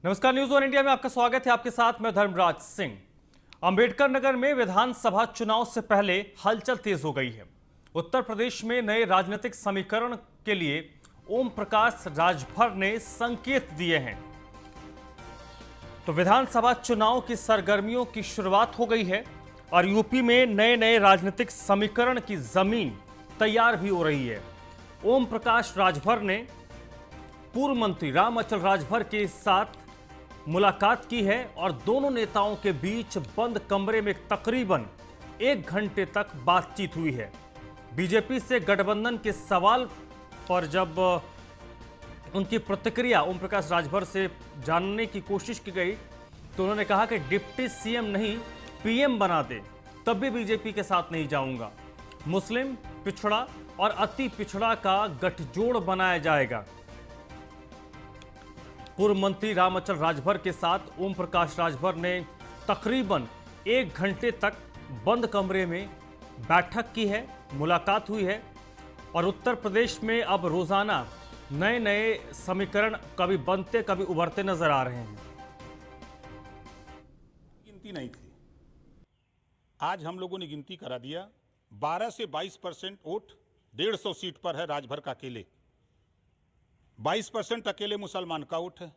नमस्कार, news one India में आपका स्वागत है। आपके साथ मैं धर्मराज सिंह। अंबेडकर नगर में विधानसभा चुनाव से पहले हलचल तेज हो गई है। उत्तर प्रदेश में नए राजनीतिक समीकरण के लिए ओम प्रकाश राजभर ने संकेत दिए हैं। तो विधानसभा चुनाव की सरगर्मियों की शुरुआत हो गई है और यूपी में नए नए राजनीतिक समीकरण की जमीन तैयार भी हो रही है। ओम प्रकाश राजभर ने पूर्व मंत्री राम अचल राजभर के साथ मुलाकात की है और दोनों नेताओं के बीच बंद कमरे में तकरीबन 1 घंटे तक बातचीत हुई है। बीजेपी से गठबंधन के सवाल पर जब उनकी प्रतिक्रिया ओम प्रकाश राजभर से जानने की कोशिश की गई तो उन्होंने कहा कि डिप्टी सीएम नहीं पीएम बना दे तब भी बीजेपी के साथ नहीं जाऊंगा। मुस्लिम, पिछड़ा और अति पिछड़ा का गठजोड़ बनाया जाएगा। पूर्व मंत्री राम अचल राजभर के साथ ओम प्रकाश राजभर ने तकरीबन 1 घंटे तक बंद कमरे में बैठक की है, मुलाकात हुई है और उत्तर प्रदेश में अब रोजाना नए नए समीकरण कभी बनते कभी उभरते नजर आ रहे हैं। गिनती नहीं थी, आज हम लोगों ने गिनती करा दिया। 12 से 22% वोट 150 सीट पर है राजभर का अकेले। 22% अकेले मुसलमान का वोट है।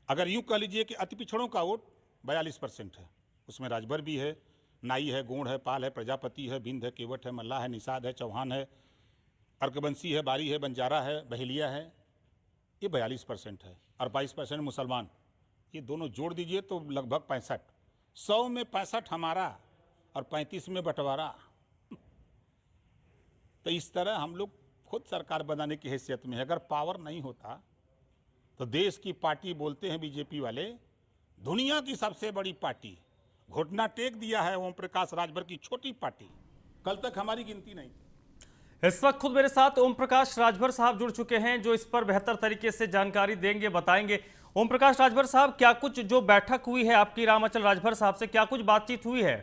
अगर यूं कह लीजिए कि अति पिछड़ों का वोट 42% है, उसमें राजभर भी है, नाई है, गोंड है, पाल है, प्रजापति है, बिंद है, केवट है, मल्लाह है, निषाद है, चौहान है, अर्कबंसी है, बारी है, बंजारा है, बहेलिया है। ये 42% है और 22% मुसलमान। ये दोनों जोड़ दीजिए तो लगभग 65। 100 में 65 हमारा और 35 में बंटवारा। तो इस तरह हम लोग खुद सरकार बनाने की हैसियत में है। अगर पावर नहीं होता तो देश की पार्टी बोलते हैं बीजेपी वाले, दुनिया की सबसे बड़ी पार्टी, घुटना टेक दिया है ओम प्रकाश राजभर की छोटी पार्टी। कल तक हमारी गिनती नहीं थी। इस वक्त खुद मेरे साथ ओम प्रकाश राजभर साहब जुड़ चुके हैं जो इस पर बेहतर तरीके से जानकारी देंगे, बताएंगे। ओम प्रकाश राजभर साहब, क्या कुछ जो बैठक हुई है आपकी राम अचल राजभर साहब से, क्या कुछ बातचीत हुई है?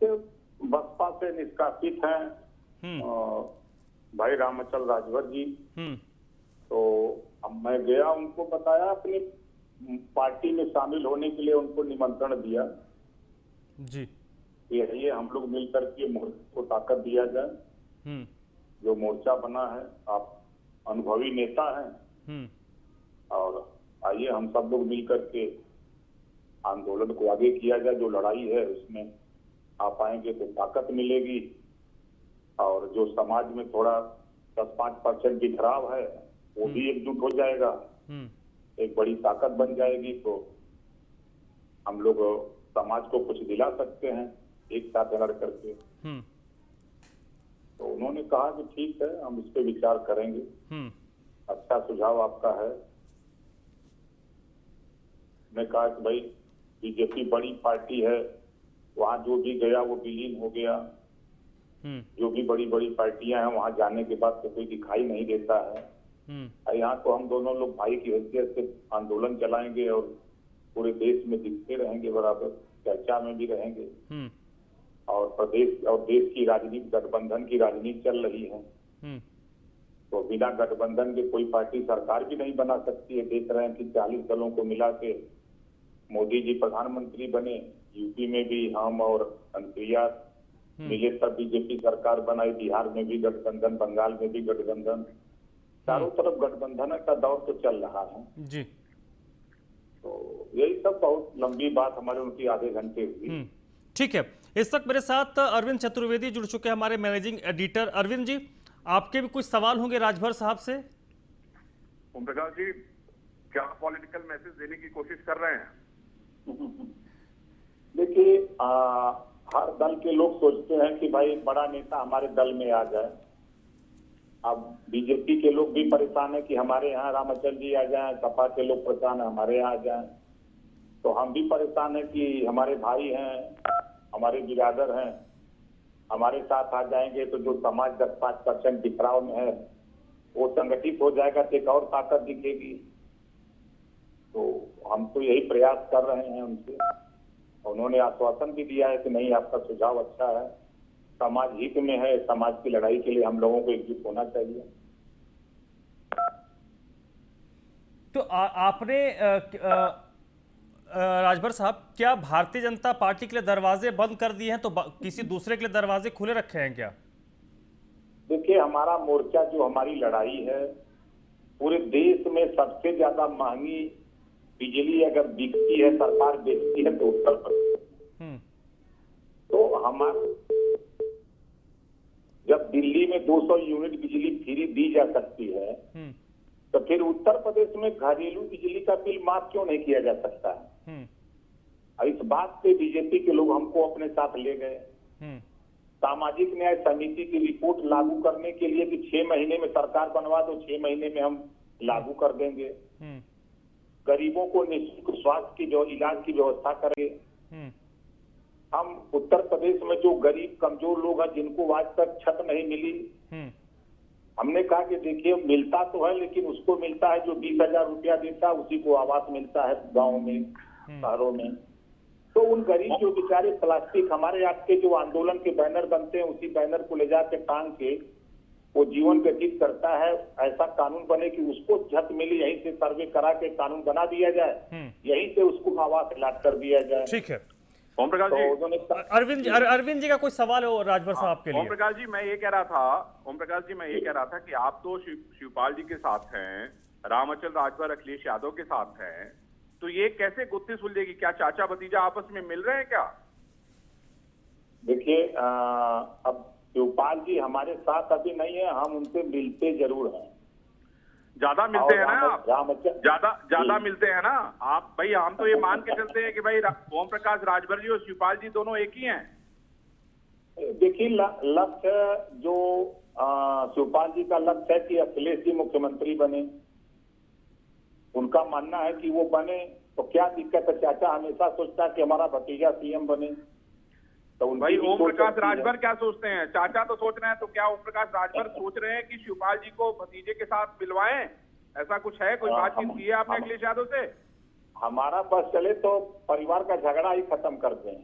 बसपा से निष्कासित हैं भाई राम अचल राजभर जी। तो अब मैं गया, उनको बताया, अपनी पार्टी में शामिल होने के लिए उनको निमंत्रण दिया जी। ये हम लोग मिलकर के मोर्चे को ताकत दिया जाए। जो मोर्चा बना है, आप अनुभवी नेता हैं और आइए हम सब लोग मिलकर के आंदोलन को आगे किया जाए। जो लड़ाई है उसमें आप आएंगे तो ताकत मिलेगी और जो समाज में थोड़ा 10-5% बिखराव है वो भी एकजुट हो जाएगा, एक बड़ी ताकत बन जाएगी। तो हम लोग समाज को कुछ दिला सकते हैं एक साथ लड़ करके। तो उन्होंने कहा कि ठीक है, हम इस पे विचार करेंगे। अच्छा सुझाव आपका है। मैं कहा कि भाई बीजेपी बड़ी पार्टी है, वहां जो भी गया वो विलीन हो गया। जो भी बड़ी बड़ी पार्टियां हैं वहां जाने के बाद तो कोई दिखाई नहीं देता है। यहाँ तो हम दोनों लोग भाई की हैसियत से आंदोलन चलाएंगे और पूरे देश में दिखते रहेंगे, बराबर चर्चा में भी रहेंगे। और प्रदेश और देश की राजनीति, गठबंधन की राजनीति चल रही है। तो बिना गठबंधन के कोई पार्टी सरकार भी नहीं बना सकती है। देख रहे हैं कि 40 दलों को मिला के मोदी जी प्रधानमंत्री बने। यूपी में भी हम और अनुप्रिया मिले तब बीजेपी सरकार बनाई। बिहार में भी गठबंधन, बंगाल में भी गठबंधन, चारों तरफ गठबंधन का दौर तो चल रहा है जी। तो यही सब बहुत लंबी बात हमारे उनकी आधे घंटे हुई। ठीक है, इस वक्त मेरे साथ अरविंद चतुर्वेदी जुड़ चुके हैं, हमारे मैनेजिंग एडिटर। अरविंद जी, आपके भी कुछ सवाल होंगे राजभर साहब से। ओम प्रकाश जी, क्या पॉलिटिकल मैसेज देने की कोशिश कर रहे हैं? देखिए, हर दल के लोग सोचते हैं कि भाई बड़ा नेता हमारे दल में आ जाए। अब बीजेपी के लोग भी परेशान है कि हमारे यहाँ राम अचल जी आ जाएं, सपा के लोग परेशान है हमारे यहाँ आ जाएं। तो हम भी परेशान है कि हमारे भाई हैं, हमारे बिरादर हैं, हमारे साथ आ जाएंगे तो जो समाज 10-5% बिखराव में है वो संगठित हो जाएगा तो एक और ताकत दिखेगी। तो हम तो यही प्रयास कर रहे हैं उनसे। उन्होंने आश्वासन भी दिया है कि नहीं, आपका सुझाव अच्छा है, समाज हित में है, समाज की लड़ाई के लिए हम लोगों को एकजुट होना चाहिए। तो आपने राजभर साहब, क्या भारतीय जनता पार्टी के लिए दरवाजे बंद कर दिए हैं तो किसी दूसरे के लिए दरवाजे खुले रखे हैं क्या? देखिए, हमारा मोर्चा जो हमारी लड़ाई है, पूरे देश में सबसे ज्यादा महंगी बिजली अगर बिकती है, सरकार बेचती है तो उत्तर प्रदेश। तो हमारे जब दिल्ली में 200 यूनिट बिजली फ्री दी जा सकती है, तो फिर उत्तर प्रदेश में घरेलू बिजली का बिल माफ क्यों नहीं किया जा सकता है? और इस बात पे बीजेपी के लोग हमको अपने साथ ले गए। सामाजिक न्याय समिति की रिपोर्ट लागू करने के लिए कि 6 महीने में सरकार बनवा दो, 6 महीने में हम लागू कर देंगे। गरीबों को निःशुल्क स्वास्थ्य की जो इलाज की व्यवस्था करेंगे। हम उत्तर प्रदेश में जो गरीब कमजोर लोग हैं जिनको आज तक छत नहीं मिली, हमने कहा कि देखिए मिलता तो है, लेकिन उसको मिलता है जो 20,000 रुपया देता है, उसी को आवास मिलता है गाँव में, शहरों में। तो उन गरीब जो बेचारे प्लास्टिक, हमारे आपके जो आंदोलन के बैनर बनते हैं, उसी बैनर को ले जाके टांग के वो जीवन व्यतीत करता है, ऐसा कानून बने कि उसको छत मिली, यहीं से सर्वे करा के कानून बना दिया जाए, यहीं से उसको आवास अलॉट कर दिया जाए। ठीक है। ओम प्रकाश जी, अरविंद जी का कोई सवाल हो राजभर साहब के लिए? ओम प्रकाश जी, मैं ये कह रहा था कि आप तो शिवपाल जी के साथ हैं, रामअचल राजभर अखिलेश यादव के साथ हैं, तो ये कैसे गुत्थी सुलझेगी? क्या चाचा भतीजा आपस में मिल रहे हैं क्या? देखिए, अब शिवपाल जी हमारे साथ अभी नहीं है, हम उनसे मिलते जरूर हैं। ज्यादा मिलते हैं ना आप? ज्यादा मिलते हैं ना आप? भाई हम तो ये मान के चलते हैं कि भाई ओम प्रकाश राजभर जी और शिवपाल जी दोनों एक ही हैं। देखिए, लक्ष्य जो शिवपाल जी का लक्ष्य है कि अखिलेश जी मुख्यमंत्री बने, उनका मानना है कि वो बने, तो क्या दिक्कत है? चाचा हमेशा सोचता है कि हमारा भतीजा सीएम बने। तो भाई ओम प्रकाश राजभर क्या सोचते हैं? चाचा तो सोच रहे हैं, तो क्या ओम प्रकाश राजभर सोच रहे हैं कि शिवपाल जी को भतीजे के साथ मिलवाएं? ऐसा कुछ है? कोई बातचीत की है आपने अखिलेश यादव से? हमारा बस चले तो परिवार का झगड़ा ही खत्म कर दें।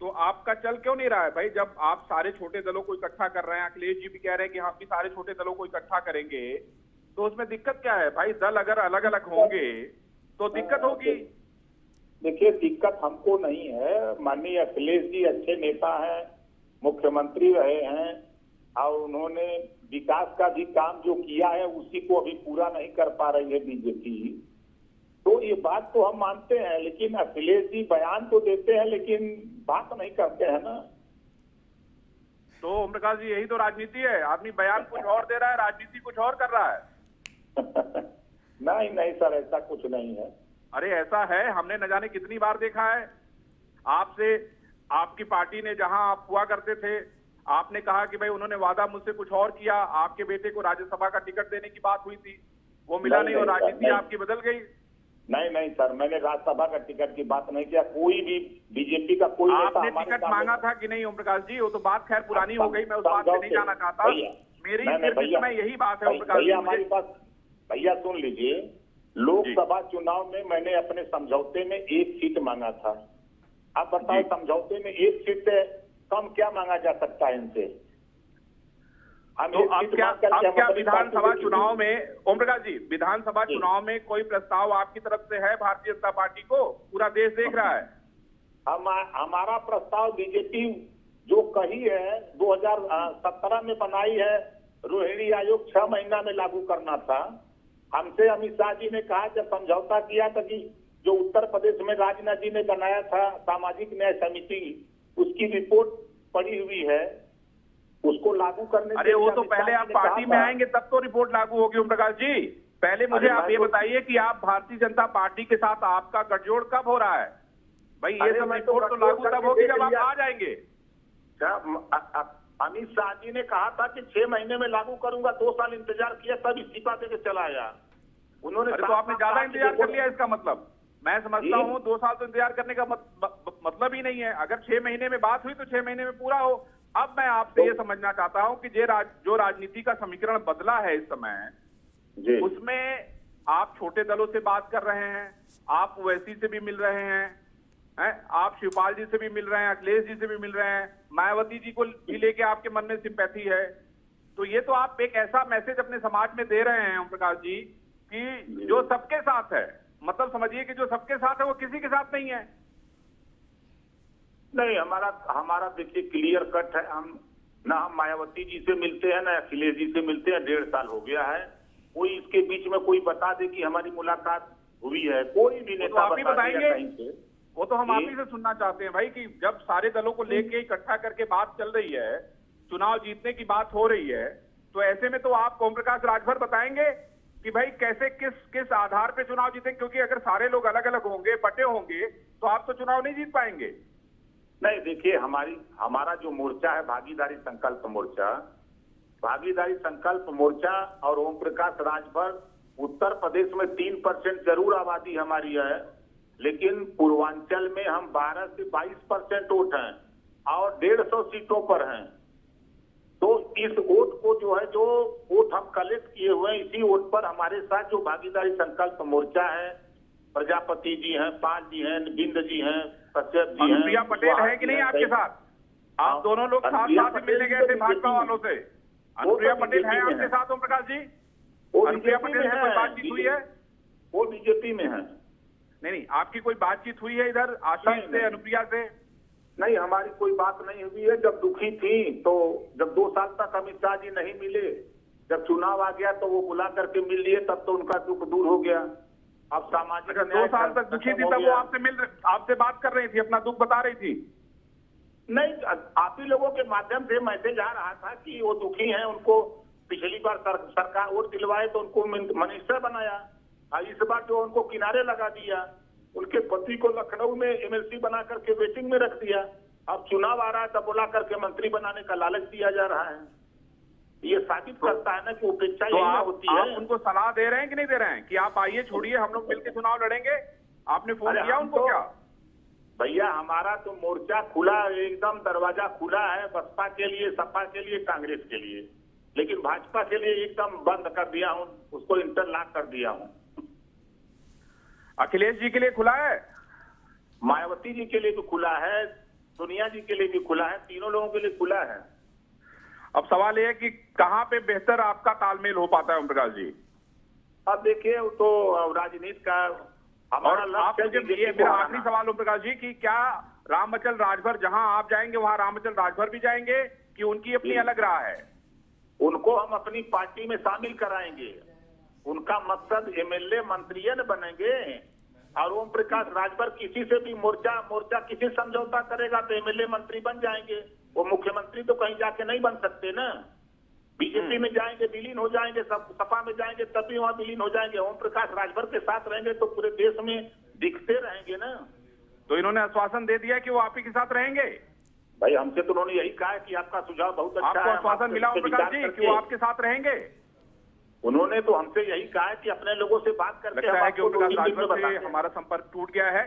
तो आपका चल क्यों नहीं रहा है भाई? जब आप सारे छोटे दलों को इकट्ठा कर रहे हैं, अखिलेश जी भी कह रहे हैं कि हम भी सारे छोटे दलों को इकट्ठा करेंगे, तो उसमें दिक्कत क्या है भाई? दल अगर अलग अलग होंगे तो दिक्कत होगी। देखिए, दिक्कत हमको नहीं है। माननीय अखिलेश जी अच्छे नेता हैं, मुख्यमंत्री रहे हैं, और उन्होंने विकास का भी काम जो किया है उसी को अभी पूरा नहीं कर पा रही है बीजेपी। तो ये बात तो हम मानते हैं, लेकिन अखिलेश जी बयान तो देते हैं लेकिन बात नहीं करते हैं ना। तो ओम प्रकाश जी, यही तो राजनीति है। आदमी बयान कुछ और दे रहा है, राजनीति कुछ और कर रहा है। नहीं सर, ऐसा कुछ नहीं है। अरे ऐसा है, हमने न जाने कितनी बार देखा है। आपसे, आपकी पार्टी ने, जहां आप हुआ करते थे, आपने कहा कि भाई उन्होंने वादा मुझसे कुछ और किया, आपके बेटे को राज्यसभा का टिकट देने की बात हुई थी, वो मिला नहीं और राजनीति आपकी बदल गई। नहीं सर, मैंने राज्यसभा का टिकट की बात नहीं किया। कोई भी बीजेपी का कोई आपने टिकट मांगा था कि नहीं ओम प्रकाश जी? वो तो बात खैर पुरानी हो गई, मैं उस बात पे नहीं जाना चाहता। मेरी सिर्फ में यही बात है ओम प्रकाश जी। हमारे पास भैया सुन लीजिए, लोकसभा चुनाव में मैंने अपने समझौते में 1 सीट मांगा था। आप बताओ, समझौते में 1 सीट से कम क्या मांगा जा सकता है इनसे? तो अब क्या विधानसभा चुनाव में, ओम प्रकाश जी, विधानसभा चुनाव में कोई प्रस्ताव आपकी तरफ से है भारतीय जनता पार्टी को? पूरा देश देख रहा है। हमारा प्रस्ताव बीजेपी जो कही है 2017 में बनाई है, रोहिणी आयोग 6 महीना में लागू करना था। हमसे अमित शाह जी ने कहा, जब समझौता किया था कि जो उत्तर प्रदेश में राजनाथ जी ने बनाया था सामाजिक न्याय समिति, उसकी रिपोर्ट पड़ी हुई है, उसको लागू करने। अरे वो तो पहले आप पार्टी में आएंगे तब तो रिपोर्ट लागू होगी ओम प्रकाश जी। पहले मुझे आप ये बताइए कि आप भारतीय जनता पार्टी के साथ आपका गठजोड़ कब हो रहा है? भाई ये सब रिपोर्ट तो लागू तब होगी जब आप आ जाएंगे। अमित शाह जी ने कहा था कि 6 महीने में लागू करूंगा, 2 साल इंतजार किया, तब इस्तीफा देके चला आया उन्होंने। तो आपने ज्यादा इंतजार कर लिया, इसका मतलब मैं समझता हूँ 2 साल तो इंतजार करने का मतलब ही नहीं है। अगर 6 महीने में बात हुई तो 6 महीने में पूरा हो। अब मैं आपसे ये समझना चाहता हूँ कि जो राजनीति का समीकरण बदला है इस समय, उसमें आप छोटे दलों से बात कर रहे हैं, आप ओवैसी से भी मिल रहे हैं, आप शिवपाल जी से भी मिल रहे हैं, अखिलेश जी से भी मिल रहे हैं, मायावती जी को भी लेके आपके मन में सिंपैथी है। तो ये तो आप एक ऐसा मैसेज अपने समाज में दे रहे हैं ओम प्रकाश जी कि जो सबके साथ है, मतलब समझिए कि जो सबके साथ है वो किसी के साथ नहीं है। नहीं, हमारा देखिए क्लियर कट है। हम मायावती जी से मिलते हैं ना अखिलेश जी से मिलते हैं, 1.5 साल हो गया है। कोई इसके बीच में कोई बता दे कि हमारी मुलाकात हुई है, कोई भी नेता आप ही बता दे बताएंगे? कहीं से। वो तो हम आप ही से सुनना चाहते हैं भाई, कि जब सारे दलों को लेके इकट्ठा करके बात चल रही है, चुनाव जीतने की बात हो रही है, तो ऐसे में तो आप ओम प्रकाश राजभर बताएंगे कि भाई कैसे किस आधार पे चुनाव जीतेंगे, क्योंकि अगर सारे लोग अलग अलग होंगे, बटे होंगे, तो आप तो चुनाव नहीं जीत पाएंगे। नहीं देखिए, हमारा जो मोर्चा है भागीदारी संकल्प मोर्चा और ओम प्रकाश राजभर, उत्तर प्रदेश में 3% जरूर आबादी हमारी है, लेकिन पूर्वांचल में हम 12 से 22% वोट हैं और 150 सीटों पर हैं। तो इस वोट को जो वोट हम कलेक्ट किए हुए हैं, इसी वोट पर हमारे साथ जो भागीदारी संकल्प मोर्चा है, प्रजापति जी हैं, पाल जी हैं, बिंद जी हैं, कश्यप जी हैं, अनुप्रिया पटेल है कि नहीं आपके साथ? आप दोनों लोग साथ साथ ही मिलने गए थे भाजपा वालों से। अनुप्रिया पटेल है आपके साथ ओम प्रकाश जी? अनुप्रिया पटेल से कोई बातचीत हुई है? वो बीजेपी में है। नहीं, आपकी कोई बातचीत हुई है इधर आशीष से, अनुप्रिया से? नहीं, हमारी कोई बात नहीं हुई है। जब दुखी थी तो जब 2 साल तक अमित शाह जी नहीं मिले, जब चुनाव आ गया तो वो बुला करके मिल लिए, तब तो उनका दुख दूर हो गया। अब सामाजिक 2 साल तक दुखी थी तब वो आपसे बात कर रही थी, अपना दुख बता रही थी? नहीं, आप ही लोगों के माध्यम से मैसेज आ रहा था कि वो दुखी हैं, उनको पिछली बार सरकार वोट दिलवाए तो उनको मिनिस्टर बनाया, इस बार जो उनको किनारे लगा दिया, उनके पति को लखनऊ में एमएलसी बना करके वेटिंग में रख दिया। अब चुनाव आ रहा है तब बुला करके मंत्री बनाने का लालच दिया जा रहा है। ये साबित करता है ना कि उपेक्षा तो यही होती है। आप उनको सलाह दे रहे हैं कि नहीं दे रहे हैं कि आप आइए, छोड़िए, हम लोग मिलकर चुनाव लड़ेंगे? आपने फोन किया उनको क्या? भैया, हमारा तो मोर्चा खुला, एकदम दरवाजा खुला है, बसपा के लिए, सपा के लिए, कांग्रेस के लिए, लेकिन भाजपा के लिए एकदम बंद कर दिया हूं, उसको इंटरलॉक कर दिया हूं। अखिलेश जी के लिए खुला है, मायावती जी के लिए भी खुला है, सोनिया जी के लिए भी खुला है, तीनों लोगों के लिए खुला है। अब सवाल यह है कि कहां पे बेहतर आपका तालमेल हो पाता है ओम प्रकाश जी? अब देखिए, तो राजनीति का हमारा लक्ष्य। ये मेरा आखिरी सवाल ओम प्रकाश जी, कि क्या रामअचल राजभर जहां आप जाएंगे वहां रामअचल राजभर भी जाएंगे, कि उनकी अपनी अलग राह है? उनको हम अपनी पार्टी में शामिल कराएंगे। उनका मकसद एमएलए मंत्री न बनेंगे, और ओम प्रकाश राजभर किसी से भी मोर्चा किसी समझौता करेगा तो एमएलए मंत्री बन जाएंगे। वो मुख्यमंत्री तो कहीं जाके नहीं बन सकते ना। बीजेपी में जाएंगे विलीन हो जाएंगे, सपा में जाएंगे तब भी वहां विलीन हो जाएंगे। ओम प्रकाश राजभर के साथ रहेंगे तो पूरे देश में दिखते रहेंगे ना। तो इन्होंने आश्वासन दे दिया कि वो आप ही के साथ रहेंगे? भाई, हमसे तो उन्होंने यही कहा है कि आपका सुझाव बहुत अच्छा है। आपको आश्वासन मिला ओम प्रकाश जी कि वो आपके साथ रहेंगे? उन्होंने तो हमसे यही कहा है कि अपने लोगों से बात करके लगता है कि ओम प्रकाश राजभर से हमारा संपर्क टूट गया है।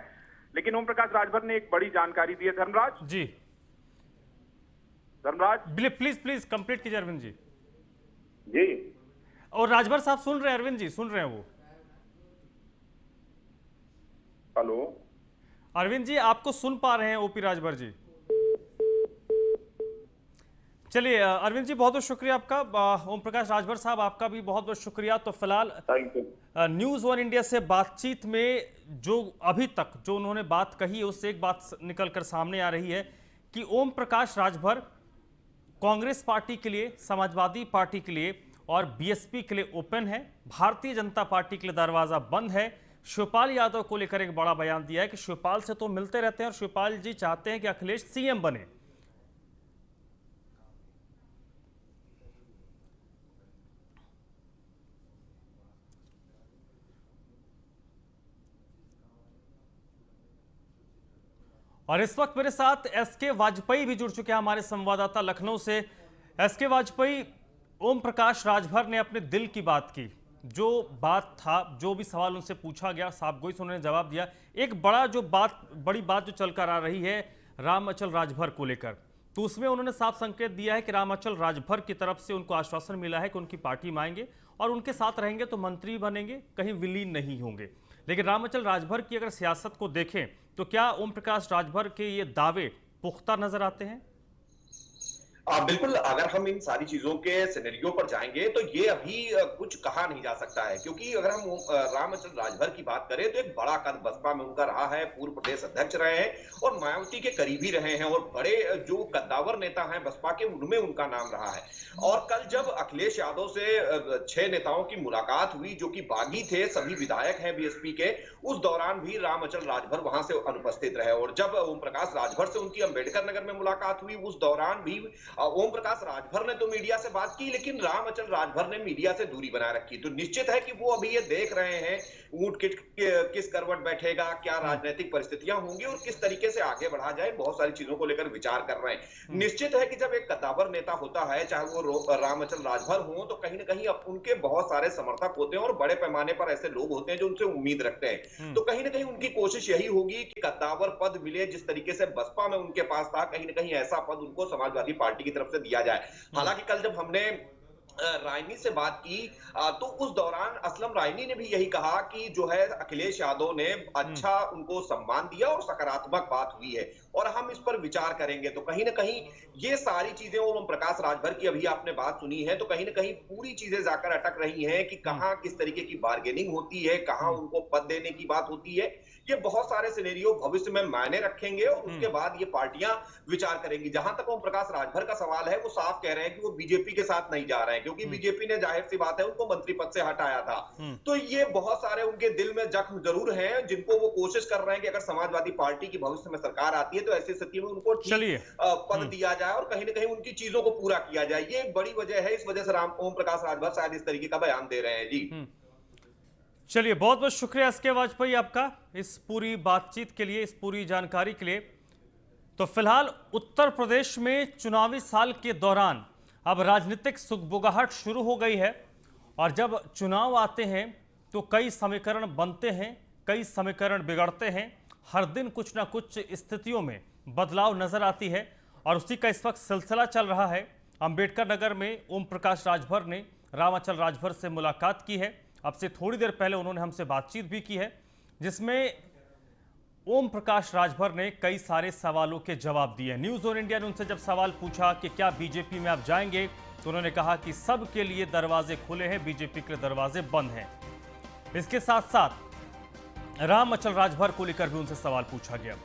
लेकिन ओम प्रकाश राजभर ने एक बड़ी जानकारी दी है। धर्मराज जी, धर्मराज प्लीज कंप्लीट कीजिए अरविंद जी। जी, और राजभर साहब सुन रहे हैं? अरविंद जी सुन रहे हैं? वो हेलो अरविंद जी आपको सुन पा रहे हैं? ओपी राजभर जी, चलिए अरविंद जी बहुत बहुत शुक्रिया आपका। ओम प्रकाश राजभर साहब आपका भी बहुत बहुत शुक्रिया। तो फिलहाल न्यूज़ 1 इंडिया से बातचीत में जो अभी तक जो उन्होंने बात कही है, उससे एक बात निकलकर सामने आ रही है कि ओम प्रकाश राजभर कांग्रेस पार्टी के लिए, समाजवादी पार्टी के लिए और बीएसपी के लिए ओपन है। भारतीय जनता पार्टी के लिए दरवाजा बंद है। शिवपाल यादव को लेकर एक बड़ा बयान दिया है कि शिवपाल से तो मिलते रहते हैं और शिवपाल जी चाहते हैं कि अखिलेश सीएम बने। और इस वक्त मेरे साथ एसके वाजपेयी भी जुड़ चुके हैं, हमारे संवाददाता लखनऊ से। एसके वाजपेयी, ओम प्रकाश राजभर ने अपने दिल की बात की, जो बात था, जो भी सवाल उनसे पूछा गया साफ गोई से उन्होंने जवाब दिया। एक बड़ी बात जो चलकर आ रही है रामअचल राजभर को लेकर, तो उसमें उन्होंने साफ संकेत दिया है कि रामअचल राजभर की तरफ से उनको आश्वासन मिला है कि उनकी पार्टी में आएंगे और उनके साथ रहेंगे तो मंत्री बनेंगे, कहीं विलीन नहीं होंगे। लेकिन रामअचल राजभर की अगर सियासत को देखें तो क्या ओम प्रकाश राजभर के ये दावे पुख्ता नजर आते हैं? बिल्कुल, अगर हम इन सारी चीजों के सिनेरियो पर जाएंगे तो ये अभी कुछ कहा नहीं जा सकता है, क्योंकि अगर हम रामचंद्र राजभर की बात करें तो एक बड़ा कद बसपा में उनका रहा है, पूर्व प्रदेश अध्यक्ष रहे हैं और मायावती के करीबी रहे हैं और बड़े जो कद्दावर नेता हैं बसपा के, उनमें उनका नाम रहा है। और कल जब अखिलेश यादव से 6 नेताओं की मुलाकात हुई जो कि बागी थे, सभी विधायक हैं बीएसपी के, उस दौरान भी रामचंद्र राजभर वहां से अनुपस्थित रहे। और जब ओम प्रकाश राजभर से उनकी अंबेडकर नगर में मुलाकात हुई, उस दौरान भी ओम प्रकाश राजभर ने तो मीडिया से बात की, लेकिन रामचंद्र राजभर ने मीडिया से दूरी बनाए रखी। तो निश्चित है कि वो अभी ये देख रहे हैं ऊंट किस करवट बैठेगा, क्या राजनीतिक परिस्थितियां होंगी और किस तरीके से आगे बढ़ा जाए, बहुत सारी चीजों को लेकर विचार कर रहे हैं। निश्चित है कि जब एक कद्दावर नेता होता है, चाहे वो रामचंद्र राजभर हो, तो कहीं ना कहीं उनके बहुत सारे समर्थक होते हैं और बड़े पैमाने पर ऐसे लोग होते हैं जो उनसे उम्मीद रखते हैं। तो कहीं ना कहीं उनकी कोशिश यही होगी कि कद्दावर पद मिले, जिस तरीके से बसपा में उनके पास था, कहीं ना कहीं ऐसा पद उनको समाजवादी पार्टी की तरफ से दिया जाए। हालांकि कल जब हमने रायनी से बात की तो उस दौरान असलम रायनी ने भी यही कहा कि जो है अखिलेश यादव ने अच्छा उनको सम्मान दिया और सकारात्मक बात हुई है और हम इस पर विचार करेंगे। तो कहीं ना कहीं ये सारी चीजें, ओम प्रकाश राजभर की अभी आपने बात सुनी है, तो कहीं ना कहीं पूरी चीजें जाकर अटक रही हैं कि कहां किस तरीके की बार्गेनिंग होती है, कहां उनको पद देने की बात होती है। ये बहुत सारे सिनेरियो भविष्य में मायने रखेंगे और उसके बाद ये पार्टियां विचार करेंगी। जहां तक ओम प्रकाश राजभर का सवाल है, वो साफ कह रहे हैं कि वो बीजेपी के साथ नहीं जा रहे हैं, क्योंकि बीजेपी ने जाहिर सी बात है उनको मंत्री पद से हटाया था। तो ये बहुत सारे उनके दिल में जख्म जरूर हैं, जिनको वो कोशिश कर रहे हैं कि अगर समाजवादी पार्टी की भविष्य में सरकार आती है तो ऐसी स्थिति में उनको पद दिया जाए और कहीं ना कहीं उनकी चीजों को पूरा किया जाए। ये एक बड़ी वजह है, इस वजह से ओम प्रकाश राजभर शायद इस तरीके का बयान दे रहे हैं। जी चलिए, बहुत बहुत शुक्रिया एसके वाजपेयी आपका इस पूरी बातचीत के लिए, इस पूरी जानकारी के लिए। तो फिलहाल उत्तर प्रदेश में चुनावी साल के दौरान अब राजनीतिक सुगबुगाहट शुरू हो गई है और जब चुनाव आते हैं तो कई समीकरण बनते हैं, कई समीकरण बिगड़ते हैं। हर दिन कुछ ना कुछ स्थितियों में बदलाव नजर आती है और उसी का इस वक्त सिलसिला चल रहा है। अंबेडकर नगर में ओम प्रकाश राजभर ने रामचंद्र राजभर से मुलाकात की है। अब से थोड़ी देर पहले उन्होंने हमसे बातचीत भी की है, जिसमें ओम प्रकाश राजभर ने कई सारे सवालों के जवाब दिए। न्यूज़ ऑन इंडिया ने उनसे जब सवाल पूछा कि क्या बीजेपी में आप जाएंगे, तो उन्होंने कहा कि सबके लिए दरवाजे खुले हैं, बीजेपी के दरवाजे बंद हैं। इसके साथ साथ रामचंद्र राजभर को लेकर भी उनसे सवाल पूछा गया।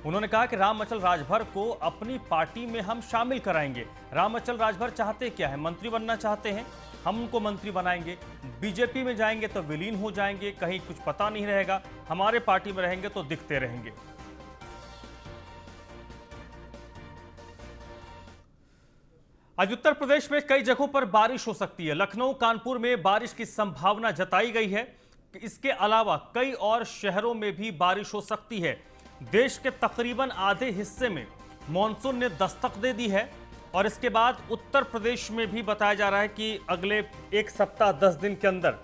उन्होंने कहा कि रामचंद्र राजभर को अपनी पार्टी में हम शामिल कराएंगे। रामचंद्र राजभर चाहते क्या है? मंत्री बनना चाहते हैं, हम उनको मंत्री बनाएंगे। बीजेपी में जाएंगे तो विलीन हो जाएंगे, कहीं कुछ पता नहीं रहेगा। हमारे पार्टी में रहेंगे तो दिखते रहेंगे। आज उत्तर प्रदेश में कई जगहों पर बारिश हो सकती है। लखनऊ, कानपुर में बारिश की संभावना जताई गई है। इसके अलावा कई और शहरों में भी बारिश हो सकती है। देश के तकरीबन आधे हिस्से में मॉनसून ने दस्तक दे दी है और इसके बाद उत्तर प्रदेश में भी बताया जा रहा है कि अगले एक सप्ताह 10 दिन के अंदर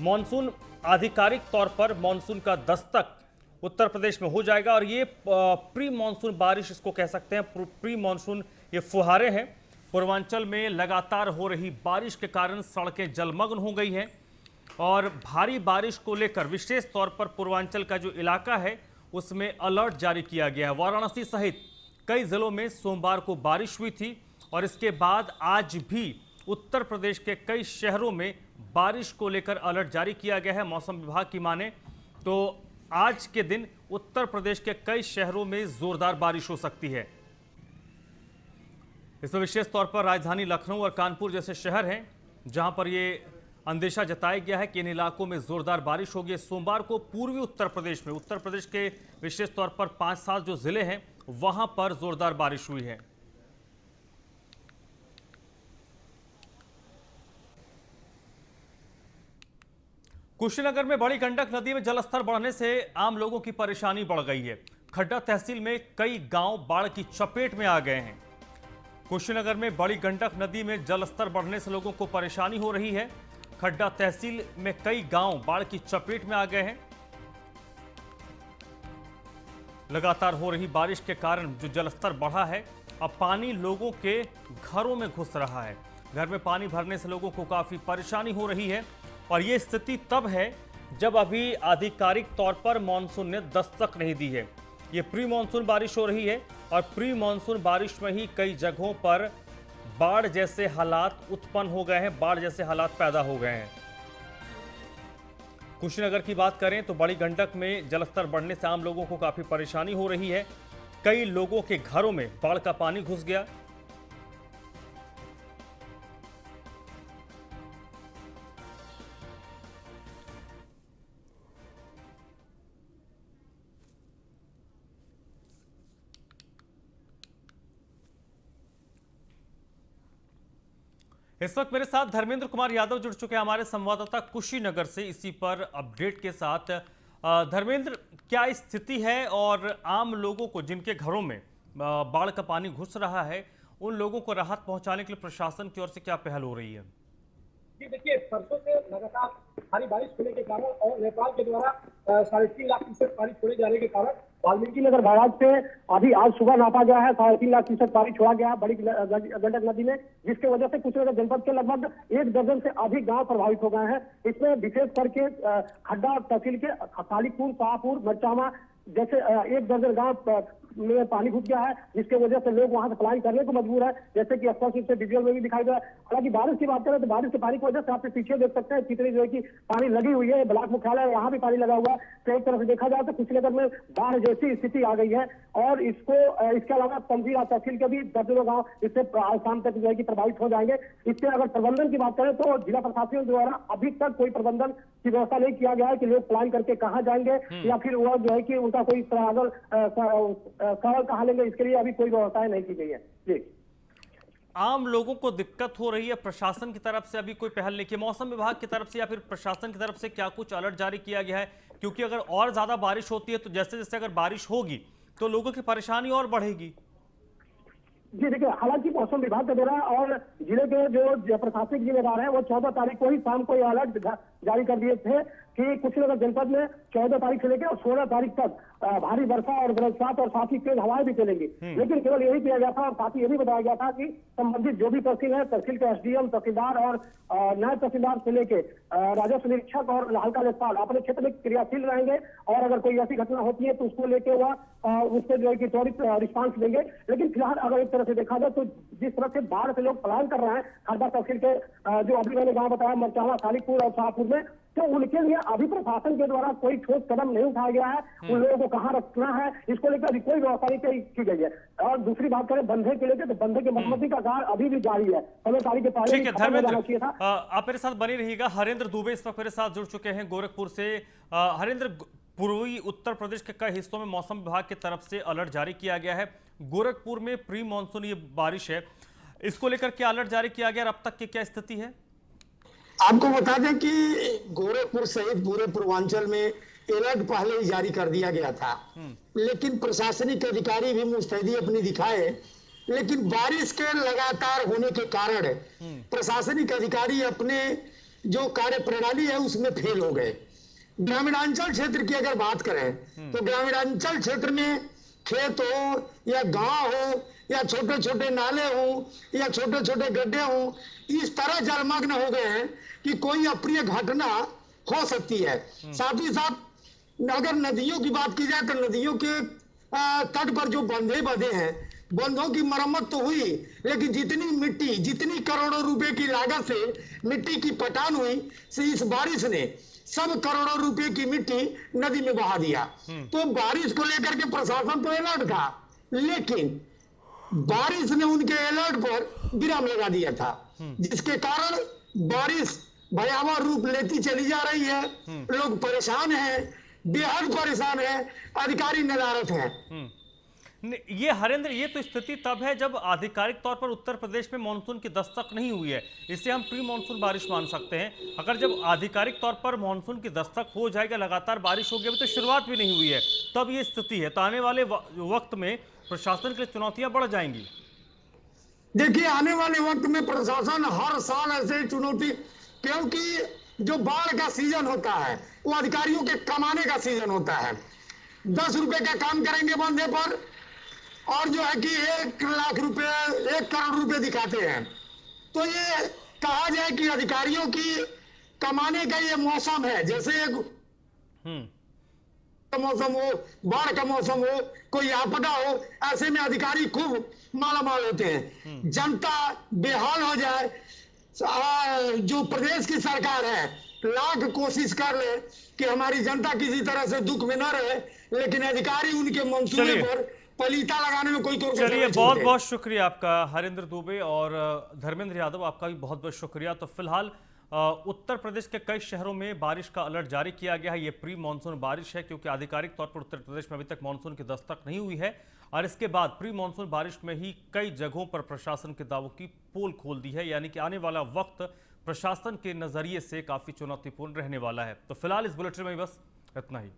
मॉनसून, आधिकारिक तौर पर मॉनसून का दस्तक उत्तर प्रदेश में हो जाएगा। और ये प्री मॉनसून बारिश इसको कह सकते हैं, प्री मॉनसून ये फुहारे हैं। पूर्वांचल में लगातार हो रही बारिश के कारण सड़कें जलमग्न हो गई हैं और भारी बारिश को लेकर विशेष तौर पर पूर्वांचल का जो इलाका है उसमें अलर्ट जारी किया गया है। वाराणसी सहित कई जिलों में सोमवार को बारिश हुई थी और इसके बाद आज भी उत्तर प्रदेश के कई शहरों में बारिश को लेकर अलर्ट जारी किया गया है। मौसम विभाग की माने तो आज के दिन उत्तर प्रदेश के कई शहरों में जोरदार बारिश हो सकती है। इसमें विशेष तौर पर राजधानी लखनऊ और कानपुर जैसे शहर हैं जहां पर ये अंदेशा जताया गया है कि इन इलाकों में जोरदार बारिश होगी। सोमवार को पूर्वी उत्तर प्रदेश में, उत्तर प्रदेश के विशेष तौर पर 5-7 जो जिले हैं वहां पर जोरदार बारिश हुई है। कुशीनगर में बड़ी गंडक नदी में जलस्तर बढ़ने से आम लोगों की परेशानी बढ़ गई है। खड्डा तहसील में कई गांव बाढ़ की चपेट में आ गए हैं। कुशीनगर में बड़ी गंडक नदी में जलस्तर बढ़ने से लोगों को परेशानी हो रही है। खड्डा तहसील में कई गांव बाढ़ की चपेट में आ गए हैं। लगातार हो रही बारिश के कारण जो जलस्तर बढ़ा है, अब पानी लोगों के घरों में घुस रहा है। घर में पानी भरने से लोगों को काफी परेशानी हो रही है और ये स्थिति तब है जब अभी आधिकारिक तौर पर मानसून ने दस्तक नहीं दी है। ये प्री मानसून बारिश हो रही है और प्री मानसून बारिश में ही कई जगहों पर बाढ़ जैसे हालात उत्पन्न हो गए हैं, बाढ़ जैसे हालात पैदा हो गए हैं। कुशीनगर की बात करें तो बड़ी गंडक में जलस्तर बढ़ने से आम लोगों को काफी परेशानी हो रही है। कई लोगों के घरों में बाढ़ का पानी घुस गया। इस वक्त मेरे साथ धर्मेंद्र कुमार यादव जुड़ चुके हैं, हमारे संवाददाता कुशीनगर से, इसी पर अपडेट के साथ। धर्मेंद्र, क्या स्थिति है और आम लोगों को जिनके घरों में बाढ़ का पानी घुस रहा है, उन लोगों को राहत पहुंचाने के लिए प्रशासन की ओर से क्या पहल हो रही है? जी देखिए, परसों से लगातार भारी बारिश होने के कारण और नेपाल के द्वारा 3.5 लाख क्यूसेक पानी छोड़े जाने के कारण वाल्मीकि नगर बैराज से अभी आज सुबह नापा गया है 3.5 लाख क्यूसेक पानी छोड़ा गया बड़ी गंडक नदी में, जिसके वजह से कुशीनगर जनपद के लगभग 1 दर्जन से अधिक गांव प्रभावित हो गए हैं। इसमें विशेष करके खड्डा तहसील के खालीपुर, शाहपुर, मरचामा जैसे 1 दर्जन गांव में पानी घुस गया है, जिसके वजह से लोग वहां से पलायन करने को मजबूर है, जैसे कि स्पष्ट रूप से विजुअल में भी दिखाई दे रहा है। हालांकि बारिश की बात करें तो बारिश के पानी की वजह से आप पीछे देख सकते हैं कितनी जो है कि पानी लगी हुई है। ब्लॉक मुख्यालय है, यहाँ भी पानी लगा हुआ है। तो एक तरह से देखा जाए तो कुशीनगर में बाढ़ जैसी स्थिति आ गई है और इसके अलावा तंजीरा तहसील के भी दर्जनों गाँव इससे आज शाम तक जो है कि प्रभावित हो जाएंगे। इससे अगर प्रबंधन की बात करें तो जिला प्रशासन द्वारा अभी तक कोई प्रबंधन की व्यवस्था नहीं किया गया है कि लोग प्लान करके कहाँ जाएंगे या फिर वह जो है कि उनका कोई सवाल कहाँ लेंगे, इसके लिए अभी कोई व्यवस्थाएं नहीं की गई है। जी, आम लोगों को दिक्कत हो रही है, प्रशासन की तरफ से अभी कोई पहल नहीं की? मौसम विभाग की तरफ से या फिर प्रशासन की तरफ से क्या कुछ अलर्ट जारी किया गया है? क्योंकि अगर और ज्यादा बारिश होती है तो जैसे जैसे अगर बारिश होगी तो लोगों की परेशानी और बढ़ेगी। जी देखिए, हालांकि मौसम विभाग का दौरा और जिले के जो प्रशासनिक जिम्मेदार हैं वो 14 तारीख को ही शाम को अलर्ट जारी कर दिए थे कि कुशीनगर जनपद में 14 तारीख से लेकर और 16 तारीख तक भारी वर्षा और वज्रपात और साथ ही तेज हवाएं भी चलेंगी। लेकिन केवल यही किया गया था और साथ ही ये भी बताया गया था कि संबंधित जो भी तहसील है, तहसील के एसडीएम, तहसीलदार और नायब तहसीलदार से लेके राजस्व निरीक्षक और हल्का लेखपाल अपने क्षेत्र में क्रियाशील रहेंगे और अगर कोई ऐसी घटना होती है तो उसको लेके वह उससे जो है कि त्वरित रिस्पांस देंगे। लेकिन फिलहाल अगर एक तरह से देखा जाए तो जिस तरह से बाढ़ से लोग पलायन कर रहे हैं खड्डा तहसील के जो अभी मैंने गाँव बताया मरचावा, खालीपुर और शाहपुर में, तो उनके लिए अभी प्रशासन के द्वारा कोई ठोस कदम नहीं उठाया गया है। उन लोगों को कहाँ रखना है इसको लेकर अभी कोई व्यवस्था नहीं की गई है। और दूसरी बात करें बंधे के लेकर तो बंधे की मरम्मती का कार्य अभी भी जारी है। 15 तारीख के पहले ठीक है धर्मेंद्र, आप मेरे साथ बने रहिएगा। हरेंद्र दुबे इस वक्त मेरे साथ जुड़ चुके हैं गोरखपुर से। हरेंद्र, पूर्वी उत्तर प्रदेश के कई हिस्सों में मौसम विभाग की तरफ से अलर्ट जारी किया गया है। गोरखपुर में प्री मानसून ये बारिश है, इसको लेकर क्या अलर्ट जारी किया गया और अब तक की क्या स्थिति है? आपको बता दें कि गोरखपुर सहित पूरे पूर्वांचल में अलर्ट पहले ही जारी कर दिया गया था, लेकिन प्रशासनिक अधिकारी भी मुस्तैदी अपनी दिखाए, लेकिन बारिश के लगातार होने के कारण प्रशासनिक अधिकारी अपने जो कार्य प्रणाली है उसमें फेल हो गए। ग्रामीणांचल क्षेत्र की अगर बात करें तो ग्रामीणांचल क्षेत्र में खेत हो या गांव हो या छोटे छोटे नाले हो या छोटे छोटे गड्ढे हो, इस तरह जलमग्न हो गए हैं कि कोई अप्रिय घटना हो सकती है। साथ ही साथ अगर नदियों की बात की जाए तो नदियों के तट पर जो बंधे बंधे हैं, बंधों की मरम्मत तो हुई, लेकिन जितनी करोड़ों रुपए की लागत से मिट्टी की पटान हुई, से इस बारिश ने सब करोड़ों रुपए की मिट्टी नदी में बहा दिया। तो बारिश को लेकर के प्रशासन तो अलर्ट था, लेकिन बारिश ने उनके अलर्ट पर विराम लगा दिया था, जिसके कारण बारिश भयावह रूप लेती चली जा रही है। लोग परेशान हैं, बेहद परेशान हैं, अधिकारी नदारत हैं। ये हरेंद्र, ये तो स्थिति तब है जब आधिकारिक तौर पर उत्तर प्रदेश में मानसून की दस्तक नहीं हुई है, इससे हम प्री मानसून बारिश मान सकते हैं। अगर जब आधिकारिक तौर पर मानसून की दस्तक हो जाएगा, लगातार बारिश होगी, अभी तो शुरुआत भी नहीं हुई है, तब ये स्थिति है, तो आने वाले वक्त में प्रशासन के लिए चुनौतियां बढ़ जाएंगी। देखिए, आने वाले वक्त में प्रशासन हर साल ऐसे चुनौती, क्योंकि जो बाढ़ का सीजन होता है वो अधिकारियों के कमाने का सीजन होता है। 10 रुपए का काम करेंगे बंधे पर और जो है कि 1 लाख रुपए 1 करोड़ रुपए दिखाते हैं। तो ये कहा जाए कि अधिकारियों की कमाने का ये मौसम है। जैसे का मौसम हो, बाढ़ का मौसम हो, कोई आपदा हो, ऐसे में अधिकारी खूब मालामाल होते हैं। जनता बेहाल हो जाए, जो प्रदेश की सरकार है लाख कोशिश कर ले कि हमारी जनता किसी तरह से दुख में न रहे, लेकिन अधिकारी उनके मंसूबे चलिए। पर पलीता लगाने में कोई चलिए, नहीं बहुत छोड़ते। बहुत शुक्रिया आपका हरेंद्र दुबे और धर्मेंद्र यादव, आपका भी बहुत बहुत शुक्रिया। तो फिलहाल उत्तर प्रदेश के कई शहरों में बारिश का अलर्ट जारी किया गया है। ये प्री मानसून बारिश है क्योंकि आधिकारिक तौर पर उत्तर प्रदेश में अभी तक मानसून की दस्तक नहीं हुई है और इसके बाद प्री मानसून बारिश में ही कई जगहों पर प्रशासन के दावों की पोल खोल दी है, यानी कि आने वाला वक्त प्रशासन के नजरिए से काफी चुनौतीपूर्ण रहने वाला है। तो फिलहाल इस बुलेटिन में बस इतना ही।